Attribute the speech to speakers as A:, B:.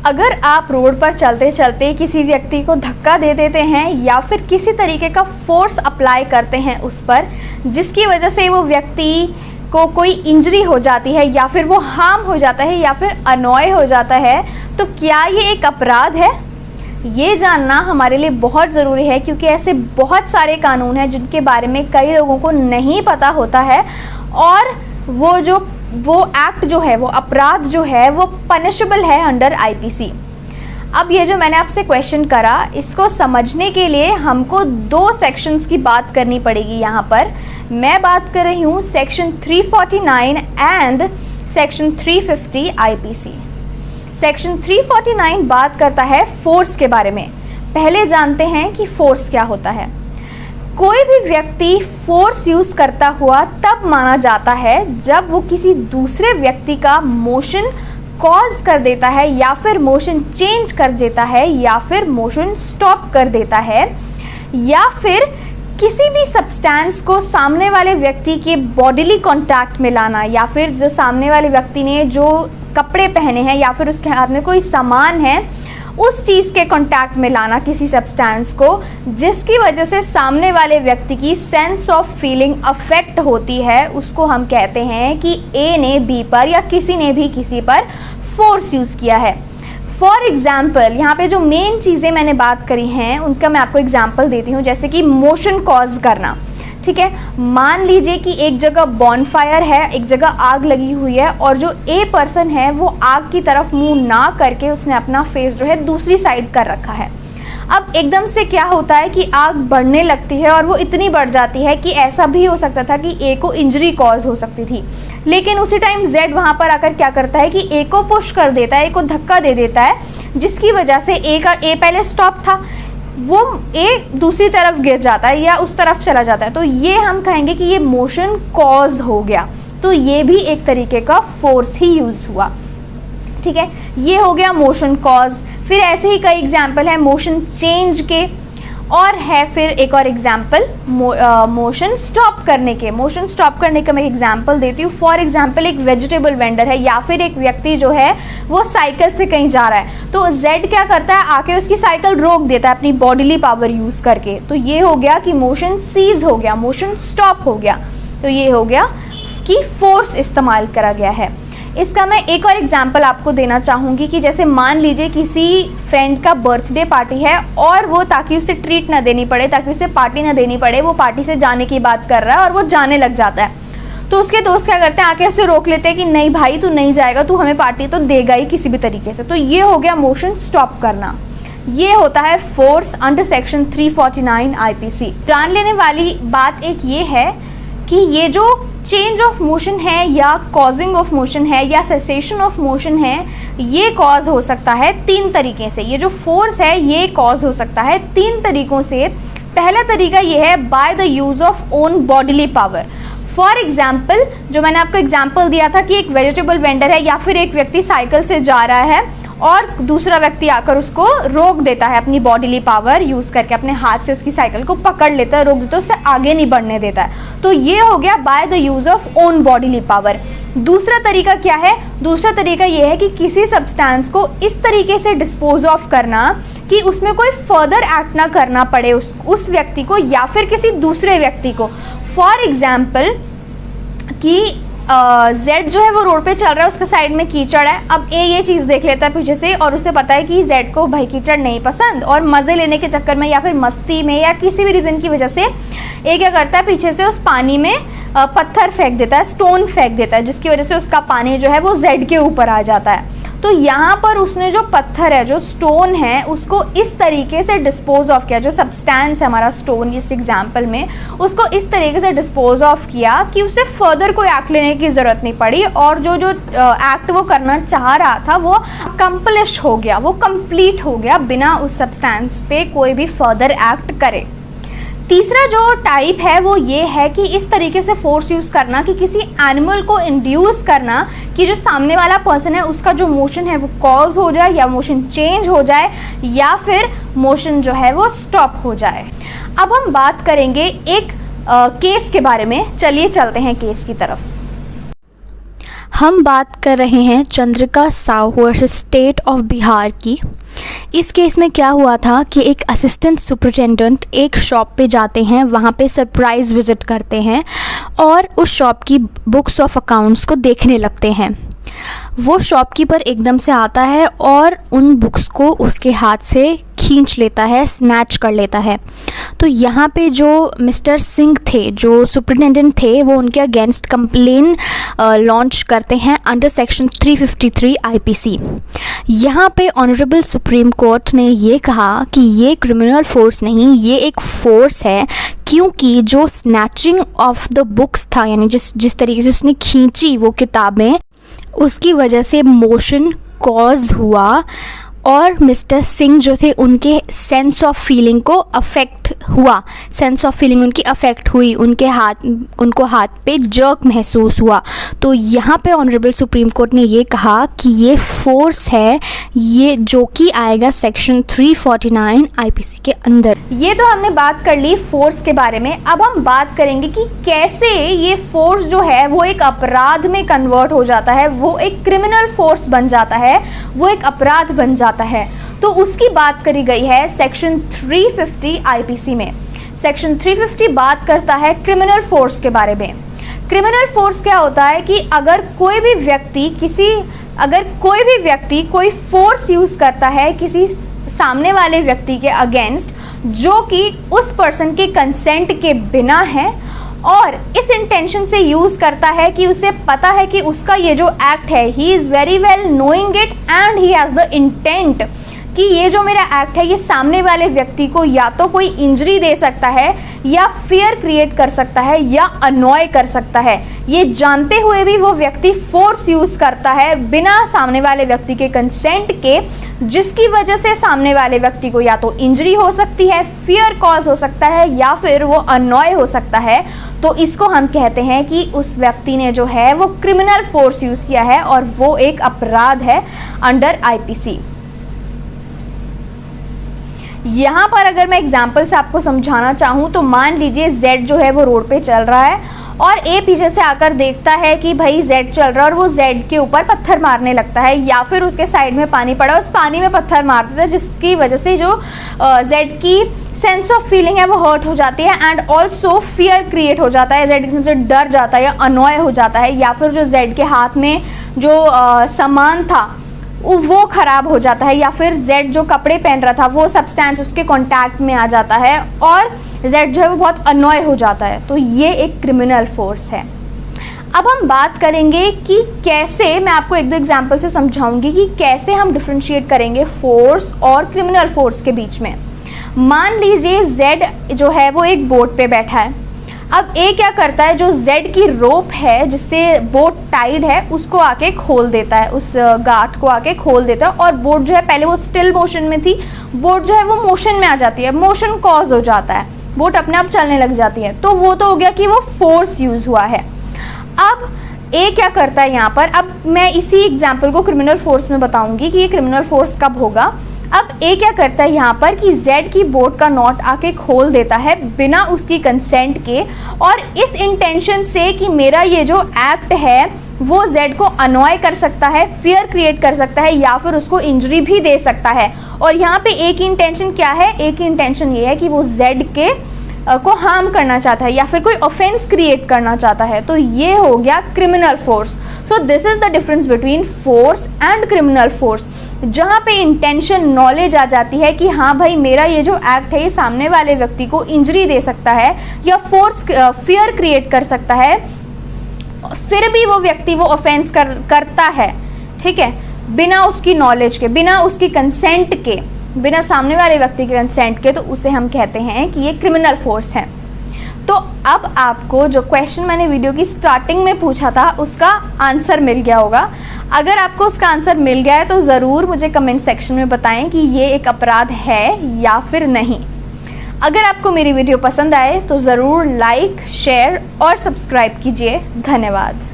A: अगर आप रोड पर चलते चलते किसी व्यक्ति को धक्का दे देते हैं या फिर किसी तरीके का फोर्स अप्लाई करते हैं उस पर, जिसकी वजह से वो व्यक्ति को कोई इंजरी हो जाती है या फिर वो हार्म हो जाता है या फिर अनॉय हो जाता है, तो क्या ये एक अपराध है? ये जानना हमारे लिए बहुत ज़रूरी है, क्योंकि ऐसे बहुत सारे कानून हैं जिनके बारे में कई लोगों को नहीं पता होता है और वो एक्ट जो है, वो अपराध जो है, वो पनिशेबल है अंडर आईपीसी। अब ये जो मैंने आपसे क्वेश्चन करा, इसको समझने के लिए हमको 2 सेक्शंस की बात करनी पड़ेगी। यहाँ पर मैं बात कर रही हूँ section 349 and section 350 IPC. Section 349 बात करता है फोर्स के बारे में। पहले जानते हैं कि फोर्स क्या होता है। कोई भी व्यक्ति फोर्स यूज़ करता हुआ तब माना जाता है जब वो किसी दूसरे व्यक्ति का मोशन कॉज कर देता है या फिर मोशन चेंज कर देता है या फिर मोशन स्टॉप कर देता है, या फिर किसी भी सब्सटेंस को सामने वाले व्यक्ति के बॉडीली कांटेक्ट में लाना, या फिर जो सामने वाले व्यक्ति ने जो कपड़े पहने हैं या फिर उसके हाथ में कोई सामान है उस चीज़ के कांटेक्ट में लाना किसी सब्सटेंस को, जिसकी वजह से सामने वाले व्यक्ति की सेंस ऑफ फीलिंग अफेक्ट होती है, उसको हम कहते हैं कि ए ने बी पर या किसी ने भी किसी पर फोर्स यूज़ किया है। फॉर एग्जाम्पल, यहाँ पे जो मेन चीज़ें मैंने बात करी हैं उनका मैं आपको एग्जाम्पल देती हूँ, जैसे कि मोशन कॉज करना। ठीक है, मान लीजिए कि एक जगह बॉनफायर है, एक जगह आग लगी हुई है और जो ए पर्सन है वो आग की तरफ मुंह ना करके उसने अपना फेस जो है दूसरी साइड कर रखा है। अब एकदम से क्या होता है कि आग बढ़ने लगती है और वो इतनी बढ़ जाती है कि ऐसा भी हो सकता था कि ए को इंजरी कॉज हो सकती थी, लेकिन उसी टाइम जेड वहाँ पर आकर क्या करता है कि ए को पुश कर देता है, ए को धक्का दे देता है, जिसकी वजह से ए पहले स्टॉप था, वो ए दूसरी तरफ गिर जाता है या उस तरफ चला जाता है, तो ये हम कहेंगे कि ये मोशन कॉज हो गया। तो ये भी एक तरीके का फोर्स ही यूज़ हुआ। ठीक है, ये हो गया मोशन कॉज। फिर ऐसे ही कई एग्जाम्पल है मोशन चेंज के, और है फिर एक और एग्जाम्पल मोशन स्टॉप करने के। मोशन स्टॉप करने का मैं एग्जाम्पल देती हूँ। फॉर एग्जाम्पल, एक वेजिटेबल वेंडर है या फिर एक व्यक्ति जो है वो साइकिल से कहीं जा रहा है, तो जेड क्या करता है, आके उसकी साइकिल रोक देता है अपनी बॉडीली पावर यूज़ करके। तो ये हो गया कि मोशन सीज हो गया, मोशन स्टॉप हो गया। तो ये हो गया कि फोर्स इस्तेमाल करा गया है। इसका मैं एक और एग्जाम्पल आपको देना चाहूँगी कि जैसे मान लीजिए किसी फ्रेंड का बर्थडे पार्टी है और वो ताकि उसे ट्रीट ना देनी पड़े, ताकि उसे पार्टी ना देनी पड़े, वो पार्टी से जाने की बात कर रहा है और वो जाने लग जाता है। तो उसके दोस्त क्या करते हैं, आके उसे रोक लेते हैं कि नहीं भाई तू नहीं जाएगा, तू हमें पार्टी तो देगा ही किसी भी तरीके से। तो ये हो गया मोशन स्टॉप करना। ये होता है फोर्स अंडर सेक्शन 349 आईपीसी। जान लेने वाली बात एक ये है कि ये जो चेंज ऑफ मोशन है या कॉजिंग ऑफ मोशन है या सेसेशन ऑफ मोशन है, ये कॉज हो सकता है 3 तरीके से। ये जो फोर्स है ये कॉज हो सकता है 3 तरीकों से। पहला तरीका ये है by the use of own bodily power. For example, जो मैंने आपको एग्जाम्पल दिया था कि एक वेजिटेबल वेंडर है या फिर एक व्यक्ति साइकिल से जा रहा है और दूसरा व्यक्ति आकर उसको रोक देता है, अपनी बॉडीली पावर यूज़ करके अपने हाथ से उसकी साइकिल को पकड़ लेता है, रोक देता है, उससे आगे नहीं बढ़ने देता है। तो ये हो गया by the use of own bodily power. दूसरा तरीका क्या है? दूसरा तरीका ये है कि किसी सब्सटेंस को इस तरीके से डिस्पोज ऑफ करना कि उसमें कोई फर्दर एक्ट ना करना पड़े उस व्यक्ति को या फिर किसी दूसरे व्यक्ति को। फॉर एग्जाम्पल कि जेड जो है वो रोड पे चल रहा है, उसके साइड में कीचड़ है। अब ए ये चीज़ देख लेता है पीछे से और उसे पता है कि जेड को भाई कीचड़ नहीं पसंद, और मज़े लेने के चक्कर में या फिर मस्ती में या किसी भी रीज़न की वजह से ए क्या करता है, पीछे से उस पानी में पत्थर फेंक देता है, स्टोन फेंक देता है, जिसकी वजह से उसका पानी जो है वो जेड के ऊपर आ जाता है। तो यहाँ पर उसने जो पत्थर है, जो स्टोन है, उसको इस तरीके से डिस्पोज ऑफ किया, जो सब्सटेंस है हमारा स्टोन इस एग्जाम्पल में, उसको इस तरीके से डिस्पोज ऑफ किया कि उसे फर्दर कोई एक्ट लेने की ज़रूरत नहीं पड़ी, और जो एक्ट वो करना चाह रहा था वो अकम्प्लिश हो गया, वो कंप्लीट हो गया बिना उस सब्सटेंस पे कोई भी फर्दर एक्ट करे। तीसरा जो टाइप है वो ये है कि इस तरीके से फोर्स यूज़ करना कि किसी एनिमल को इंड्यूस करना कि जो सामने वाला पर्सन है उसका जो मोशन है वो कॉज हो जाए या मोशन चेंज हो जाए या फिर मोशन जो है वो स्टॉप हो जाए। अब हम बात करेंगे एक केस के बारे में। चलिए चलते हैं केस की तरफ। हम बात कर रहे हैं Chandrika Sahu versus state of Bihar की। इस केस में क्या हुआ था कि एक असिस्टेंट सुपरिटेंडेंट एक शॉप पे जाते हैं, वहाँ पे सरप्राइज़ विज़िट करते हैं और उस शॉप की बुक्स ऑफ अकाउंट्स को देखने लगते हैं। वो शॉपकीपर एकदम से आता है और उन बुक्स को उसके हाथ से खींच लेता है, स्नैच कर लेता है। तो यहाँ पे जो मिस्टर सिंह थे, जो सुपरिटेंडेंट थे, वो उनके अगेंस्ट कंप्लेन लॉन्च करते हैं अंडर सेक्शन 353 आईपीसी। यहाँ पे ऑनरेबल सुप्रीम कोर्ट ने ये कहा कि ये क्रिमिनल फोर्स नहीं, ये एक फोर्स है, क्योंकि जो स्नैचिंग ऑफ द बुक्स था, यानी जिस तरीके से उसने खींची वो किताबें, उसकी वजह से मोशन कॉज हुआ और मिस्टर सिंह जो थे उनके सेंस ऑफ फीलिंग को अफेक्ट हुआ, सेंस ऑफ फीलिंग उनकी अफेक्ट हुई, उनको हाथ पे जर्क महसूस हुआ। तो यहाँ पे ऑनरेबल सुप्रीम कोर्ट ने ये कहा कि ये फोर्स है, ये जो कि आएगा सेक्शन 349 आईपीसी के अंदर। ये तो हमने बात कर ली फोर्स के बारे में। अब हम बात करेंगे कि कैसे ये फोर्स जो है वो एक अपराध में कन्वर्ट हो जाता है, वो एक क्रिमिनल फोर्स बन जाता है, वो एक अपराध बन जाता है। तो उसकी बात करी गई है सेक्शन 350 आईपीसी में। सेक्शन 350 बात करता है क्रिमिनल फोर्स के बारे में। क्रिमिनल फोर्स क्या होता है कि अगर कोई भी व्यक्ति कोई फोर्स यूज करता है किसी सामने वाले व्यक्ति के अगेंस्ट, जो कि उस पर्सन के कंसेंट के बिना है और इस इंटेंशन से यूज़ करता है कि उसे पता है कि उसका ये जो एक्ट है, he is very well knowing it and he has the intent कि ये जो मेरा एक्ट है ये सामने वाले व्यक्ति को या तो कोई इंजरी दे सकता है या फियर क्रिएट कर सकता है या अनॉय कर सकता है। ये जानते हुए भी वो व्यक्ति फोर्स यूज़ करता है बिना सामने वाले व्यक्ति के कंसेंट के, जिसकी वजह से सामने वाले व्यक्ति को या तो इंजरी हो सकती है, फियर कॉज हो सकता है या फिर वो अनॉय हो सकता है। तो इसको हम कहते हैं कि उस व्यक्ति ने जो है वो क्रिमिनल फोर्स यूज़ किया है और वो एक अपराध है अंडर आईपीसी। यहाँ पर अगर मैं एग्जाम्पल से आपको समझाना चाहूँ तो मान लीजिए Z जो है वो रोड पे चल रहा है और A पीछे से आकर देखता है कि भाई Z चल रहा है और वो Z के ऊपर पत्थर मारने लगता है, या फिर उसके साइड में पानी पड़ा है, उस पानी में पत्थर मार देता है, जिसकी वजह से जो Z की सेंस ऑफ फीलिंग है वो हर्ट हो जाती है एंड ऑल्सो फियर क्रिएट हो जाता है। Z एकदम से डर जाता है या अनॉय हो जाता है, या फिर जो Z के हाथ में जो सामान था वो ख़राब हो जाता है, या फिर Z जो कपड़े पहन रहा था वो सब्सटेंस उसके कांटेक्ट में आ जाता है और Z जो है वो बहुत अनॉय हो जाता है। तो ये एक क्रिमिनल फोर्स है। अब हम बात करेंगे कि कैसे, मैं आपको एक दो एग्जांपल से समझाऊंगी कि कैसे हम डिफरेंशिएट करेंगे फोर्स और क्रिमिनल फोर्स के बीच में। मान लीजिए Z जो है वो एक बोट पे बैठा है। अब A क्या करता है, जो Z की रोप है जिससे बोट टाइड है उसको आके खोल देता है, उस गांठ को आके खोल देता है और बोट जो है, पहले वो स्टिल मोशन में थी, बोट जो है वो मोशन में आ जाती है, मोशन कॉज हो जाता है, बोट अपने आप चलने लग जाती है। तो वो तो हो गया कि वो फोर्स यूज हुआ है। अब A क्या करता है यहाँ पर, अब मैं इसी एग्जाम्पल को क्रिमिनल फोर्स में बताऊंगी कि ये क्रिमिनल फोर्स कब होगा। अब A क्या करता है यहाँ पर कि Z की बोट का नॉट आके खोल देता है बिना उसकी कंसेंट के, और इस इंटेंशन से कि मेरा ये जो एक्ट है वो Z को अनॉय कर सकता है, फियर क्रिएट कर सकता है या फिर उसको इंजरी भी दे सकता है। और यहाँ पे A की इंटेंशन क्या है, A की इंटेंशन ये है कि वो Z के को हार्म करना चाहता है या फिर कोई ऑफेंस क्रिएट करना चाहता है। तो ये हो गया criminal force. So this is the difference between force and criminal force, जहाँ पे इंटेंशन, नॉलेज आ जाती है कि हाँ भाई मेरा ये जो एक्ट है ये सामने वाले व्यक्ति को इंजरी दे सकता है या फोर्स फियर क्रिएट कर सकता है, फिर भी वो व्यक्ति वो ऑफेंस करता है, ठीक है, बिना उसकी नॉलेज के, बिना उसकी कंसेंट के, बिना सामने वाले व्यक्ति के कंसेंट के, तो उसे हम कहते हैं कि ये क्रिमिनल फोर्स है। तो अब आपको जो क्वेश्चन मैंने वीडियो की स्टार्टिंग में पूछा था उसका आंसर मिल गया होगा। अगर आपको उसका आंसर मिल गया है तो ज़रूर मुझे कमेंट सेक्शन में बताएं कि ये एक अपराध है या फिर नहीं। अगर आपको मेरी वीडियो पसंद आए तो ज़रूर लाइक, शेयर और सब्सक्राइब कीजिए। धन्यवाद।